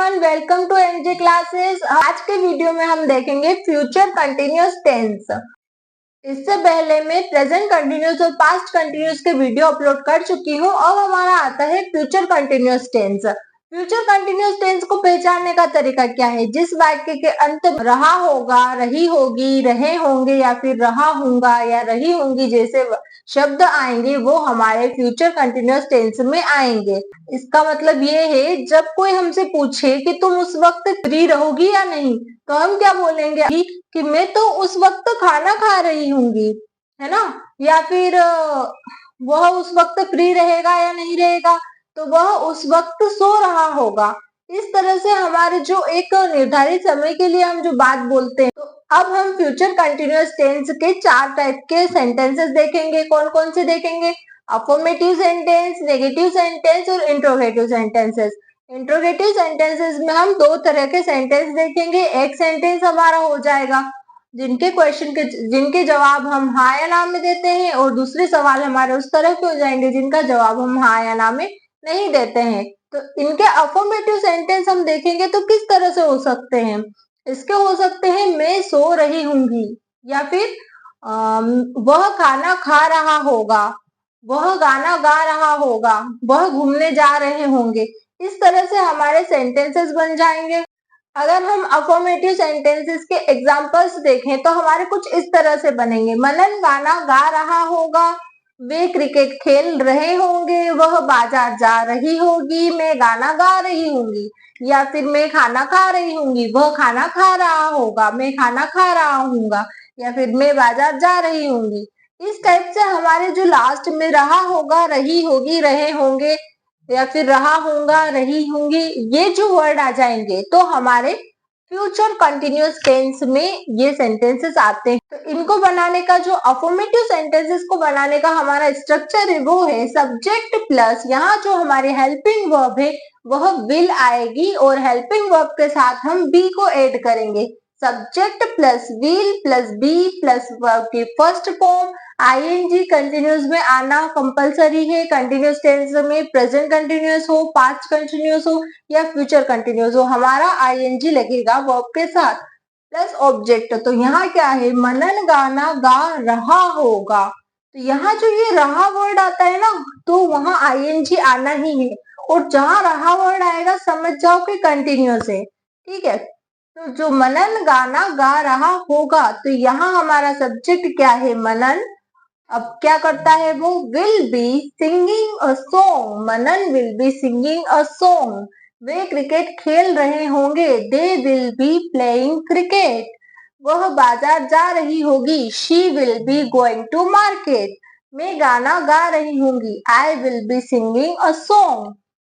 Everyone, welcome to NJ classes. आज के video में हम देखेंगे फ्यूचर कंटिन्यूअस टेंस। इससे पहले मैं प्रेजेंट कंटिन्यूअस और पास्ट कंटिन्यूअस के वीडियो अपलोड कर चुकी हूँ। अब हमारा आता है future continuous tense. Future continuous tense को पहचानने का तरीका क्या है? जिस वाक्य के अंत में रहा होगा, रही होगी, रहे होंगे या फिर रहा होगा या रही होंगी जैसे शब्द आएंगे वो हमारे फ्यूचर कंटिन्यूअस टेंस में आएंगे। इसका मतलब ये है, जब कोई हमसे पूछे कि तुम उस वक्त फ्री रहोगी या नहीं, तो हम क्या बोलेंगे कि मैं तो उस वक्त खाना खा रही होंगी, है ना। या फिर वह उस वक्त फ्री रहेगा या नहीं रहेगा, तो वह उस वक्त सो रहा होगा। इस तरह से हमारे जो एक निर्धारित समय के लिए हम जो बात बोलते हैं। तो अब हम फ्यूचर कंटिन्यूअस टेंस के 4 टाइप के सेंटेंसेस देखेंगे। कौन कौन से देखेंगे? अफर्मेटिव सेंटेंस, नेगेटिव सेंटेंस और इंट्रोगेटिव सेंटेंसेस। इंट्रोगेटिव सेंटेंसेस में हम 2 तरह के सेंटेंस देखेंगे। एक सेंटेंस हमारा हो जाएगा जिनके जवाब हम हाँ या ना में देते हैं, और दूसरे सवाल हमारे उस तरह के हो जाएंगे जिनका जवाब हम हाँ या ना में नहीं देते हैं। तो इनके अफर्मेटिव सेंटेंस हम देखेंगे तो किस तरह से हो सकते हैं। इसके हो सकते हैं मैं सो रही होंगी, या फिर वह खाना खा रहा होगा, वह गाना गा रहा होगा, वह घूमने जा रहे होंगे। इस तरह से हमारे सेंटेंसेस बन जाएंगे। अगर हम अफर्मेटिव सेंटेंसेस के एग्जांपल्स देखें तो हमारे कुछ इस तरह से बनेंगे। मनन गाना गा रहा होगा, वे क्रिकेट खेल रहे होंगे, वह बाजार जा रही होगी, मैं गाना गा रही होंगी। या फिर मैं खाना खा रही होंगी, वह खाना खा रहा होगा, मैं खाना खा रहा हूँगा। या फिर मैं बाजार जा रही होंगी। इस टाइप से हमारे जो लास्ट में रहा होगा, रही होगी, रहे होंगे या फिर रहा होगा, रही होंगी, ये जो वर्ड आ जाएंगे तो हमारे फ्यूचर कंटिन्यूअस टेंस में ये सेंटेंसेस आते हैं। तो इनको बनाने का जो अफर्मेटिव सेंटेंसेस को बनाने का हमारा स्ट्रक्चर है वो है सब्जेक्ट प्लस यहाँ जो हमारे हेल्पिंग वर्ब है वह विल आएगी, और हेल्पिंग वर्ब के साथ हम बी को ऐड करेंगे। Subject plus will plus be plus verb की फर्स्ट फॉर्म। आईएनजी कंटिन्यूअस में आना कंपलसरी है। कंटिन्यूअस टेंस में प्रेजेंट कंटिन्यूअस हो, पास्ट कंटिन्यूअस हो या फ्यूचर कंटिन्यूअस हो, हमारा आईएनजी लगेगा वर्ब के साथ प्लस ऑब्जेक्ट। तो यहाँ क्या है? मनन गाना गा रहा होगा। तो यहाँ जो ये रहा वर्ड आता है ना, तो वहां आईएनजी आना ही है, और जहां रहा वर्ड आएगा समझ जाओ कि कंटिन्यूअस है। ठीक है, तो जो मनन गाना गा रहा होगा, तो यहाँ हमारा सब्जेक्ट क्या है? मनन। अब क्या करता है वो? Will be singing a song. Manan will be singing a song. वे क्रिकेट खेल रहे होंगे, they will be playing cricket. वह बाजार जा रही होगी, she will be going to market. मैं गाना गा रही होंगी, I will be singing a song.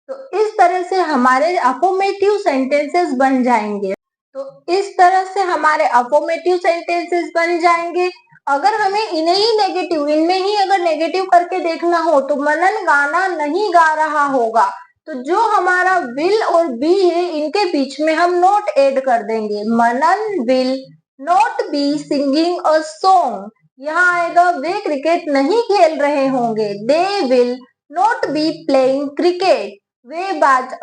तो इस तरह से हमारे अफर्मेटिव सेंटेंसेस बन जाएंगे। तो इस तरह से हमारे अफर्मेटिव सेंटेंसेस बन जाएंगे। अगर हमें इन्हें ही इनमें ही अगर नेगेटिव करके देखना हो, तो मनन गाना नहीं गा रहा होगा, तो जो हमारा विल और बी है इनके बीच में हम नॉट ऐड कर देंगे। Manan will not be singing a song. यहाँ आएगा वे क्रिकेट नहीं खेल रहे होंगे, they will not be playing cricket.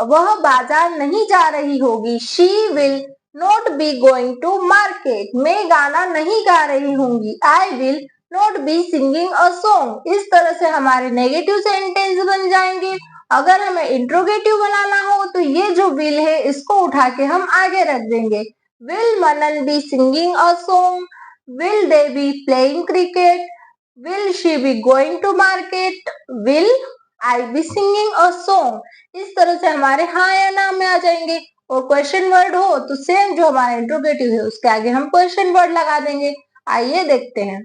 वह बाजार नहीं जा रही होगी, she will not be going to market. मैं गाना नहीं गा रही होंगी, I will not be singing a song. इस तरह से हमारे नेगेटिव सेंटेंस बन जाएंगे। अगर हमें इंट्रोगेटिव बनाना हो तो ये जो विल है इसको उठा के हम आगे रख देंगे। Will Manan be singing a song, will they be playing cricket, will she be going to market, will I be singing a song. इस तरह से हमारे हाँ या ना में आ जाएंगे। और क्वेश्चन वर्ड हो तो सेम जो हमारा इंट्रोगेटिव है उसके आगे हम क्वेश्चन वर्ड लगा देंगे। आइए देखते हैं।